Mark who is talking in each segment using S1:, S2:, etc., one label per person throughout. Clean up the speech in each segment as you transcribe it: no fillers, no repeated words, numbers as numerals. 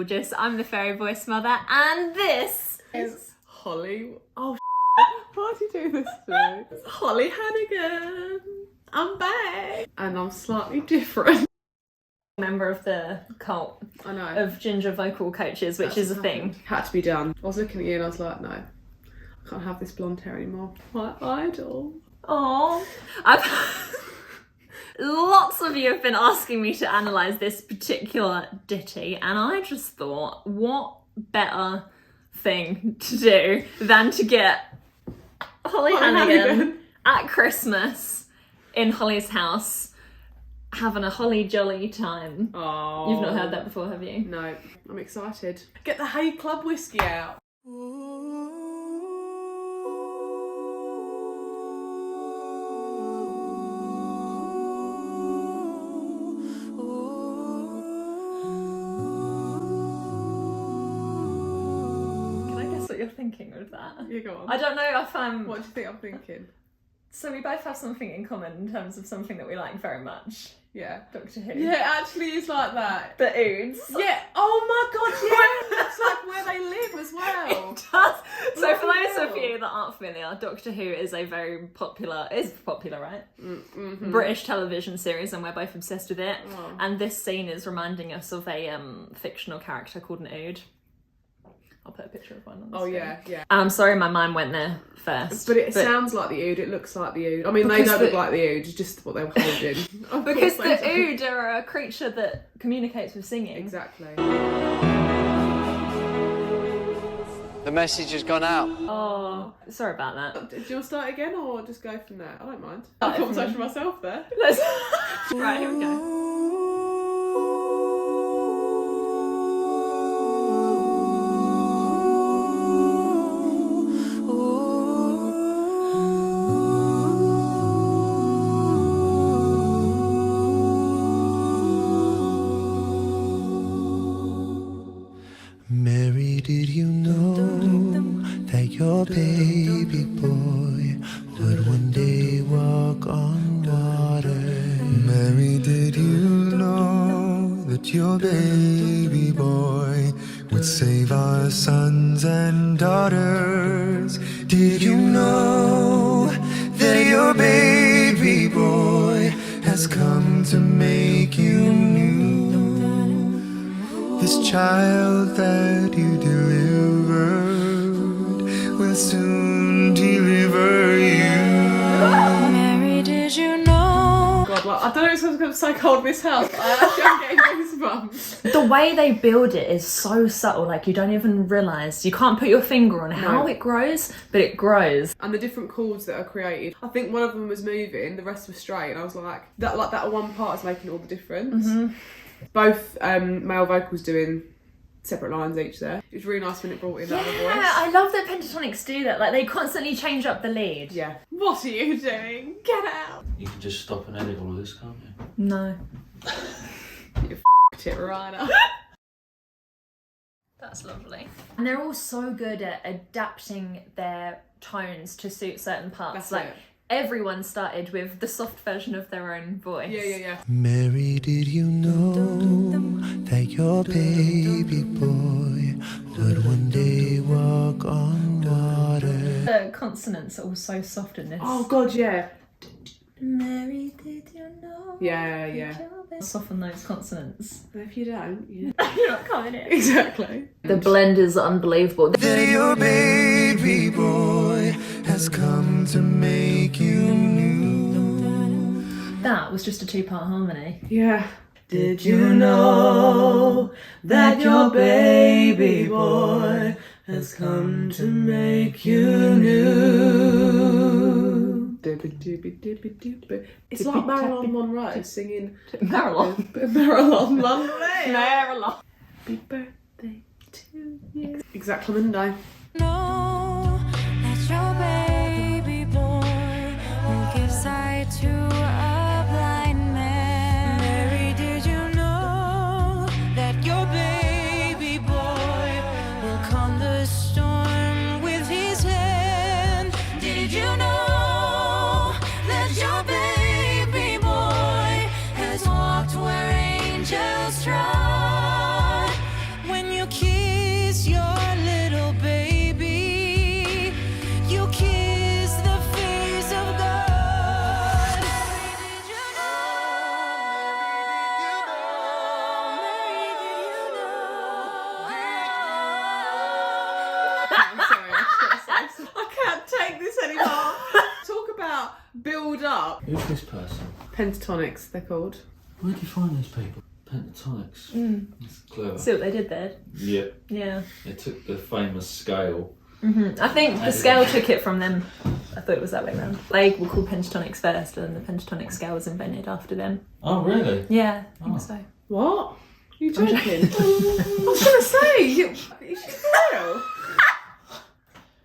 S1: gorgeous. I'm the fairy voice mother, and this is
S2: Holly. Oh, why did you do this to me? It's Holly Hannigan. I'm back. And I'm slightly different.
S1: Member of the cult.
S2: I know.
S1: Of ginger vocal coaches, which is a thing.
S2: Had to be done. I was looking at you and I was like, no, I can't have this blonde hair anymore. My idol.
S1: Oh, lots of you have been asking me to analyse this particular ditty, and I just thought, what better thing to do than to get Holly Hannigan at Christmas in Holly's house having a holly jolly time.
S2: Oh.
S1: You've not heard that before, have you?
S2: No, I'm excited. Get the Hay Club whiskey out.
S1: What you're thinking with that?
S2: Yeah, go on.
S1: I don't know if I'm...
S2: What do you think I'm thinking?
S1: So we both have something in common in terms of something that we like very much.
S2: Yeah.
S1: Doctor Who.
S2: Yeah, it actually is like that.
S1: The Oods.
S2: Yeah. Oh my god, yeah. That's like where they live as well.
S1: It does. So for those of you that aren't familiar, Doctor Who is a very popular, right?
S2: Mm-hmm.
S1: British television series, and we're both obsessed with it.
S2: Oh.
S1: And this scene is reminding us of a fictional character called an Ood. I'll put a picture of one on the screen.
S2: Yeah.
S1: I'm sorry my mind went there first.
S2: But it sounds like the Ood, it looks like the Ood. I mean, they don't look like the Ood, it's just what they were holding.
S1: Because the Ood are a creature that communicates with singing.
S2: Exactly.
S3: The message has gone out.
S1: Oh, sorry about that.
S2: Do you want to start again or just go from there? I don't mind. I had a conversation with myself there.
S1: Right, here we go.
S4: Mary, did you know that your baby boy would one day walk on water? Mary, did you know that your baby boy would save our sons and daughters? Did you know that your baby boy has come to make you new? This child that you delivered will soon deliver you.
S5: Mary, did you know?
S2: God, like, I don't know if it's so cold in this house, but I'm getting goosebumps.
S1: The way they build it is so subtle, like you don't even realise. You can't put your finger on how it grows, but it grows.
S2: And the different chords that are created. I think one of them was moving, the rest was straight, and I was like that one part is making all the difference.
S1: Mm-hmm.
S2: Both male vocals doing separate lines each there. It was really nice when it brought in that other voice.
S1: Yeah, I love that Pentatonix do that. Like they constantly change up the lead.
S2: Yeah. What are you doing? Get out!
S6: You can just stop and edit all of this, can't you?
S1: No.
S2: You f***ed it right up.
S1: That's lovely. And they're all so good at adapting their tones to suit certain parts.
S2: That's it.
S1: Everyone started with the soft version of their own voice.
S2: Yeah.
S4: Mary, did you know that your baby boy would one day walk on water?
S1: The consonants are all so soft in this.
S2: Oh god, yeah.
S1: Mary, did you know?
S2: Yeah.
S1: Soften those consonants.
S2: But if you don't, you're
S1: not coming in.
S2: Exactly.
S1: The blend is unbelievable.
S4: That your baby boy has come to make you new.
S1: That was just a 2-part harmony.
S2: Yeah.
S4: Did you know that your baby boy has come to make you new?
S2: It's like Marilyn Monroe singing
S1: Marilyn.
S2: Marilyn Monroe.
S1: Marilyn.
S2: Happy birthday to you. Exactly.
S5: Know that your baby boy will give sight to a blind man. Mary, did you know that your baby boy will calm the storm with his hand? Did you know that your baby boy has walked where angels trod? When you
S6: Who's this person?
S2: Pentatonix, they're called.
S6: Where did you find these people? Pentatonix. That's clever.
S1: See what they did there?
S6: Yeah.
S1: Yeah.
S6: They took the famous scale.
S1: I think the scale took it from them. I thought it was that way around. They were called Pentatonix first, and the Pentatonix scale was invented after them.
S6: Oh, really?
S1: Yeah, I think so.
S2: What? Are you joking? I was going to say, is she for real?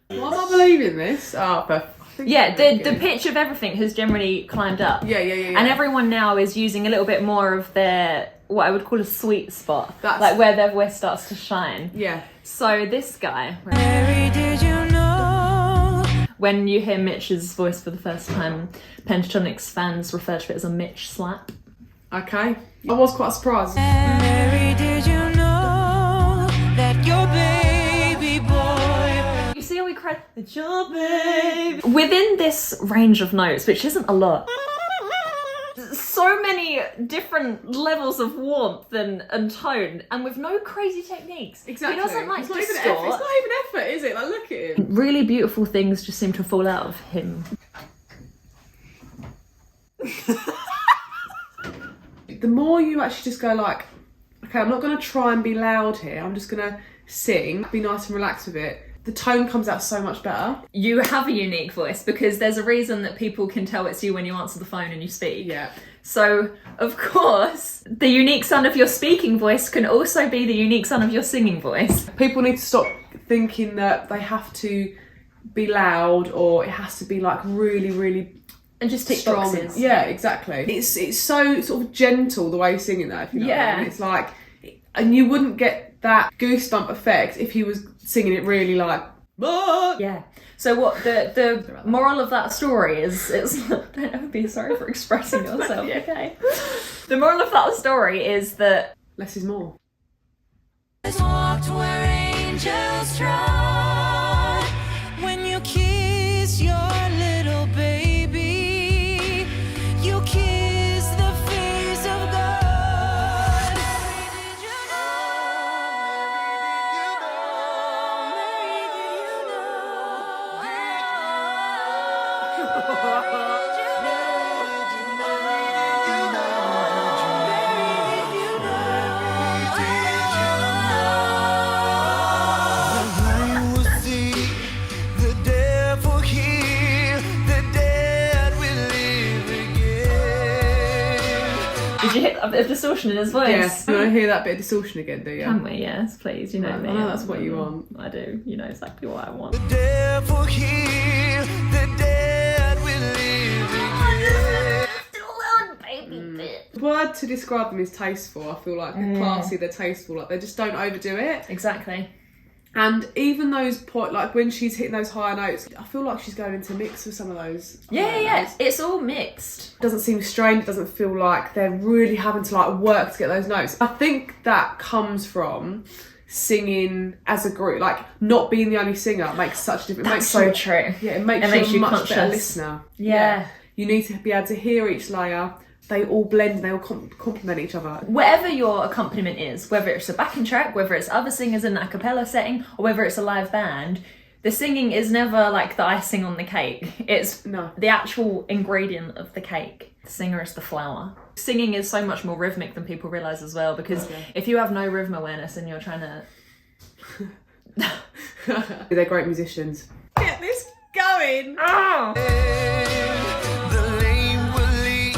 S2: Why am I believing this? Oh, but
S1: Yeah, the pitch of everything has generally climbed up.
S2: Yeah.
S1: And everyone now is using a little bit more of their, what I would call a sweet spot.
S2: That's-
S1: like where their voice starts to shine.
S2: Yeah.
S1: So this guy,
S5: Mary, did you know?
S1: when you hear Mitch's voice for the first time, Pentatonix fans refer to it as a Mitch slap.
S2: Okay. I was quite surprised.
S5: Mary, did you know that your baby boy?
S1: You see how we cried, it's your baby. Within this range of notes, which isn't a lot, so many different levels of warmth and tone, and with no crazy techniques.
S2: Exactly.
S1: He doesn't like
S2: it's not even
S1: distort.
S2: effort. It's not even effort, is it? Like, look at him.
S1: Really beautiful things just seem to fall out of him.
S2: The more you actually just go like, okay, I'm not going to try and be loud here. I'm just going to sing, be nice and relaxed with it. The tone comes out so much better.
S1: You have a unique voice because there's a reason that people can tell it's you when you answer the phone and you speak.
S2: Yeah.
S1: So, of course, the unique sound of your speaking voice can also be the unique sound of your singing voice.
S2: People need to stop thinking that they have to be loud or it has to be like really, really
S1: And just tick
S2: strong.
S1: boxes.
S2: Yeah, exactly. It's so sort of gentle the way you're singing that, if you know what I mean. It's like, and you wouldn't get that goosebump effect if he was singing it really like,
S1: Yeah. So what the moral of that story is don't ever be sorry for expressing yourself, okay? The moral of that story is that
S2: less is more.
S5: Walked where angels trod. When you kiss your little baby, you kiss the face of God. Mary, did you
S4: blind will see, the deaf will hear, the dead will live again.
S1: did you hit a bit of distortion in his voice?
S2: Yes. You want to hear that bit of distortion again, do you?
S1: Can we? Yes, please. You know me.
S2: I know that's what you want.
S1: I do. You know exactly what I want.
S4: The deaf will hear, the dead will live again.
S2: The word to describe them is tasteful. I feel like they're classy, they're tasteful, like they just don't overdo it.
S1: Exactly.
S2: And even those like when she's hitting those higher notes, I feel like she's going into mix with some of those.
S1: Yeah. It's all mixed.
S2: It doesn't seem strained, it doesn't feel like they're really having to like work to get those notes. I think that comes from singing as a group, like not being the only singer makes such a difference. It
S1: That's
S2: makes
S1: so
S2: you,
S1: true.
S2: Yeah, it makes,
S1: It makes
S2: you a
S1: you
S2: much better
S1: conscious.
S2: listener.
S1: Yeah.
S2: You need to be able to hear each layer. They all blend, they all complement each other.
S1: Whatever your accompaniment is, whether it's a backing track, whether it's other singers in an a cappella setting, or whether it's a live band, the singing is never like the icing on the cake. It's
S2: No.
S1: the actual ingredient of the cake. The singer is the flour. Singing is so much more rhythmic than people realise as well, because if you have no rhythm awareness and you're trying to...
S2: They're great musicians. Get this going!
S1: Oh!
S4: The lame will leap,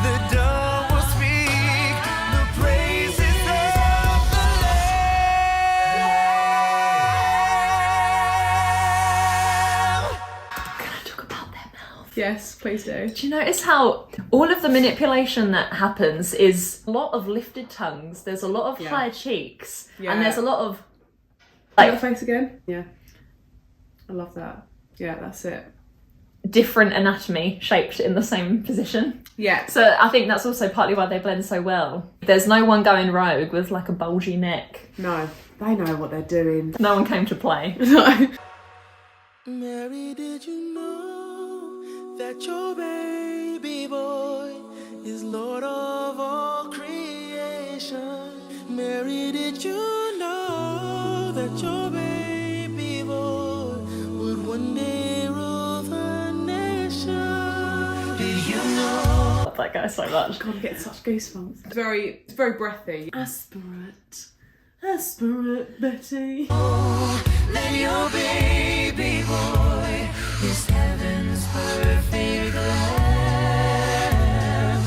S4: the dumb will speak, the praises of the Lamb.
S1: Can I talk about their mouth?
S2: Yes, please do.
S1: Do you notice how all of the manipulation that happens is a lot of lifted tongues, there's a lot of high cheeks, and there's a lot of...
S2: Like face again? Yeah. I love that. Yeah, that's it.
S1: different anatomy shaped in the same position.
S2: Yeah.
S1: So I think that's also partly why they blend so well. There's no one going rogue with like a bulgy neck.
S2: No, they know what they're doing.
S1: No one came to play.
S2: No.
S4: Mary, did you know that your baby boy is Lord of all creation? Mary, did you know that your baby boy would one day rule the nation? Did you
S1: that guy so much.
S2: God, I get such goosebumps. It's very breathy. Aspirate Betty.
S5: Then your baby boy is heaven's perfect lamb.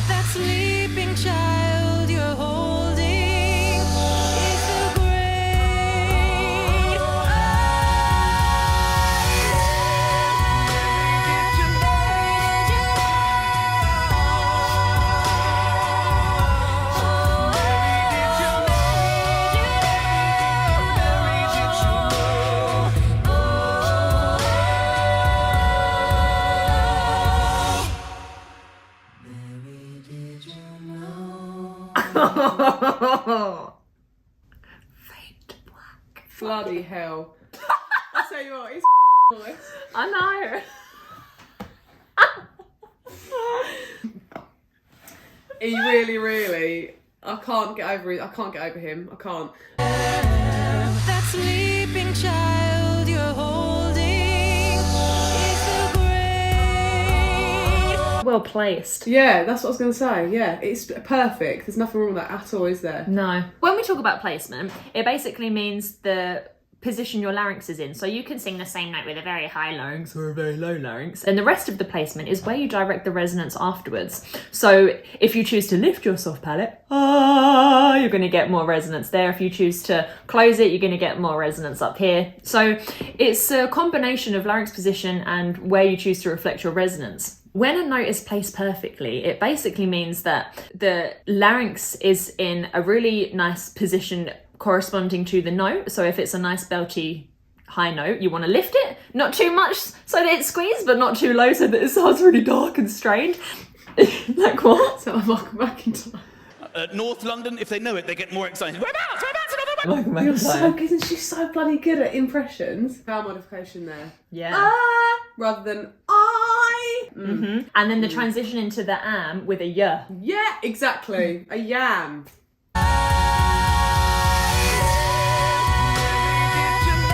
S5: That sleeping child you're holding is the great
S1: Fade to black.
S2: Bloody hell. I tell you what, his voice.
S1: I know.
S2: He really, I can't get over him. I can't.
S5: that sleeping child you're holding is the great.
S1: Well placed.
S2: Yeah, that's what I was going to say. Yeah, it's perfect. There's nothing wrong with that at all, is there?
S1: No. When we talk about placement, it basically means the position your larynx is in. So you can sing the same note with a very high larynx or a very low larynx. And the rest of the placement is where you direct the resonance afterwards. So if you choose to lift your soft palate, you're going to get more resonance there. If you choose to close it, you're going to get more resonance up here. So it's a combination of larynx position and where you choose to reflect your resonance. When a note is placed perfectly, it basically means that the larynx is in a really nice position corresponding to the note. So if it's a nice belty high note, you want to lift it, not too much so that it's squeezed, but not too low so that it sounds really dark and strained. Like what?
S2: So I'm Michael McIntyre.
S7: North London, if they know it, they get more excited. Whereabouts?
S2: You're so, isn't she so bloody good at impressions? Vowel modification there.
S1: Yeah.
S2: Rather than I.
S1: Mm-hmm. And then the transition into the am with a y.
S2: Yeah, exactly. A yam.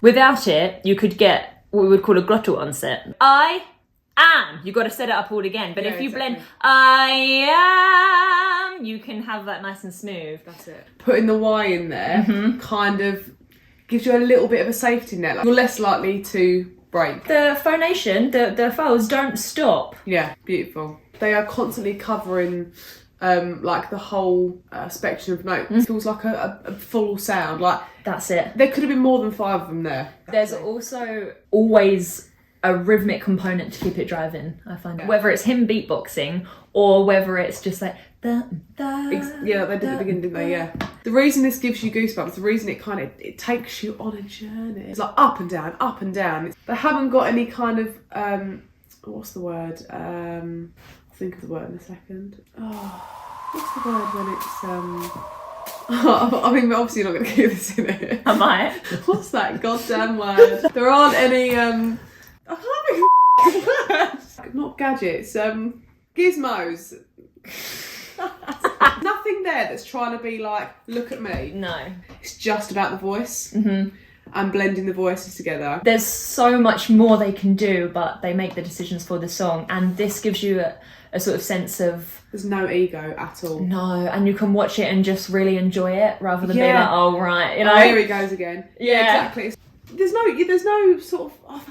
S1: Without it, you could get what we would call a glottal onset. I am. You got to set it up all again. But
S2: Yeah,
S1: if you
S2: exactly.
S1: blend I am, you can have that nice and smooth.
S2: That's it. Putting the Y in there kind of gives you a little bit of a safety net. Like, you're less likely to break.
S1: The phonation, the vowels don't stop.
S2: Yeah, beautiful. They are constantly covering like the whole spectrum of notes. It feels like a full sound. Like
S1: That's it.
S2: there could have been more than 5 of them there.
S1: There's also always a rhythmic component to keep it driving, I find.
S2: Yeah.
S1: Whether it's him beatboxing or whether it's just like
S2: Yeah, they did at the beginning, didn't they? Yeah. The reason this gives you goosebumps, the reason it takes you on a journey. It's like up and down, up and down. They haven't got any kind of what's the word? I'll think of the word in a second. Oh, what's the word when it's I mean, we're obviously not going to get this in it.
S1: I might.
S2: What's that goddamn word? There aren't any I can't think of words. Not gadgets. Gizmos. Nothing there that's trying to be like, look at me.
S1: No.
S2: It's just about the voice and blending the voices together.
S1: There's so much more they can do, but they make the decisions for the song, and this gives you a sort of sense of
S2: There's no ego at all.
S1: no, and you can watch it and just really enjoy it rather than be
S2: Yeah.
S1: like, oh right, you know.
S2: Oh, here he goes again.
S1: Yeah.
S2: Exactly. There's no sort of what?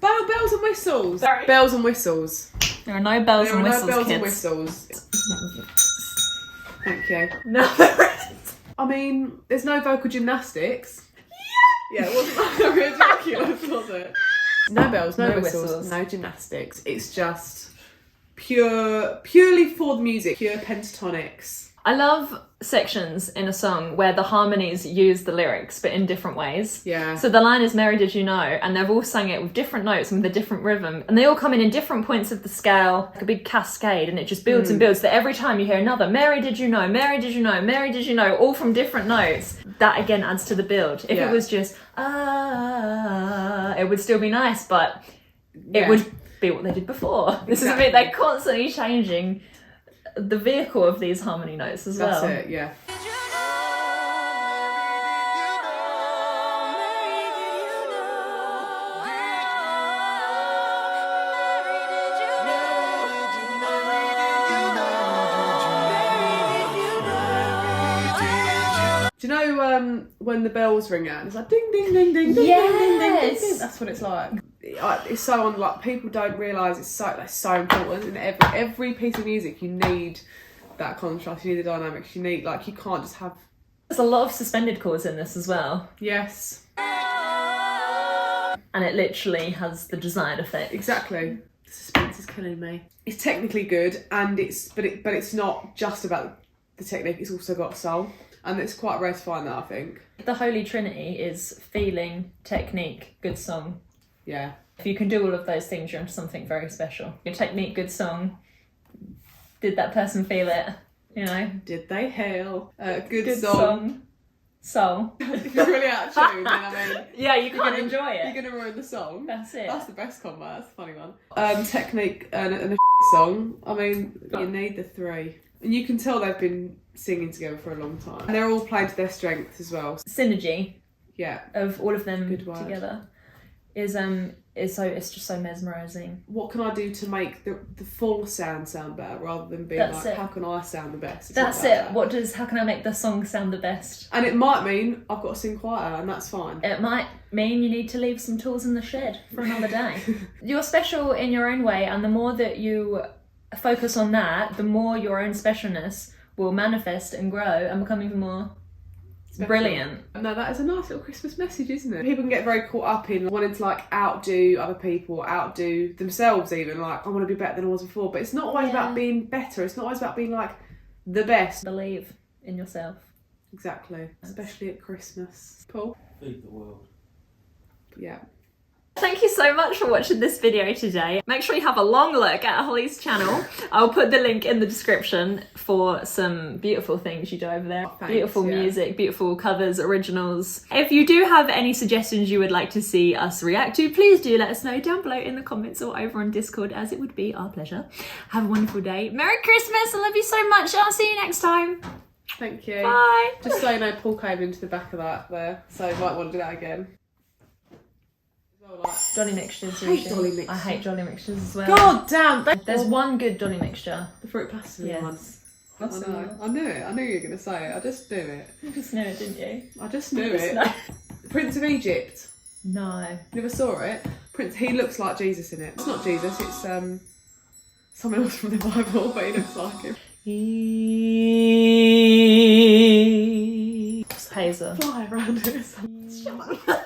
S2: Bells and whistles.
S1: Sorry.
S2: Bells and whistles.
S1: There are no bells
S2: There
S1: and
S2: are
S1: whistles,
S2: no bells
S1: kids.
S2: and whistles. Thank you.
S1: No, there isn't.
S2: I mean, there's no vocal gymnastics. Yeah, it wasn't like ridiculous, was it? No bells, no,
S1: No
S2: whistles,
S1: whistles.
S2: no gymnastics. It's just purely for the music, pure Pentatonix.
S1: I love sections in a song where the harmonies use the lyrics, but in different ways.
S2: Yeah.
S1: So the line is Mary Did You Know, and they've all sung it with different notes and with a different rhythm, and they all come in different points of the scale, like a big cascade, and it just builds and builds, that every time you hear another Mary Did You Know, Mary Did You Know, Mary Did You Know, all from different notes, that again adds to the build. If
S2: Yeah.
S1: it was just it would still be nice, but it would be what they did before. This is a bit, they're constantly changing the vehicle of these harmony notes as well.
S2: That's it, yeah. Do you know when the bells ring out and it's like ding ding ding ding ding
S1: Yes.
S2: ding ding ding ding? That's what it's like. It's so on, like, people don't realise it's so important. In every piece of music, you need that contrast, you need the dynamics, you need, like, you can't just have.
S1: There's a lot of suspended chords in this as well.
S2: Yes.
S1: And it literally has the desired effect.
S2: Exactly. The suspense is killing me. It's technically good, and but it's not just about the technique. It's also got soul, and it's quite rare to find that, I think.
S1: The Holy Trinity is feeling, technique, good song.
S2: Yeah.
S1: If you can do all of those things, you're into something very special. Your technique, good song. Did that person feel it? You know?
S2: Did they hail? Good
S1: song. Soul.
S2: If you're really out of tune, then I mean,
S1: Yeah, you can't enjoy it.
S2: You're gonna ruin the song.
S1: That's it.
S2: That's the best combo. That's the funny one. Technique and a song. I mean, you need the three, and you can tell they've been singing together for a long time. And they're all playing to their strengths as well.
S1: Synergy
S2: Yeah.
S1: of all of them
S2: Good word.
S1: together is it's just so mesmerising.
S2: What can I do to make the full sound better, rather than being
S1: That's
S2: like,
S1: it.
S2: how can I sound the best? It's
S1: That's
S2: not
S1: it.
S2: about that.
S1: How can I make the song sound the best?
S2: And it might mean I've got to sing quieter, and that's fine.
S1: It might mean you need to leave some tools in the shed for another day. You're special in your own way, and the more that you focus on that, the more your own specialness will manifest and grow and become even more brilliant.
S2: No, that is a nice little Christmas message, isn't it? People can get very caught up in wanting to, like, outdo other people, outdo themselves even, like, I want to be better than I was before, but it's not always about being better, it's not always about being, like, the best.
S1: Believe in yourself.
S2: Exactly, especially at Christmas. Paul?
S6: Feed the world.
S2: Yeah.
S1: Thank you so much for watching this video today. Make sure you have a long look at Holly's channel. I'll put the link in the description for some beautiful things you do over there.
S2: Thanks,
S1: beautiful
S2: yeah.
S1: music, beautiful covers, originals. If you do have any suggestions you would like to see us react to, please do let us know down below in the comments or over on Discord, as it would be our pleasure. Have a wonderful day. Merry Christmas! I love you so much. I'll see you next time.
S2: Thank you.
S1: Bye.
S2: Just so you know, Paul came into the back of that there, so you might want to do that again.
S1: Jolly mixtures.
S2: I hate
S1: usually.
S2: jolly mixtures.
S1: I hate jolly mixtures as well.
S2: God damn!
S1: There's one good jolly mixture.
S2: The fruit plastic one.
S1: What's
S2: I know. I knew it. I knew you were going to say it. I just knew it.
S1: You just knew it, didn't you?
S2: I just knew
S1: Just
S2: it.
S1: know.
S2: Prince of Egypt.
S1: No.
S2: Never saw it. He looks like Jesus in it. It's not Jesus, it's someone else from the Bible, but he looks like him.
S1: Hazer.
S2: Fly around it.
S1: Shut up.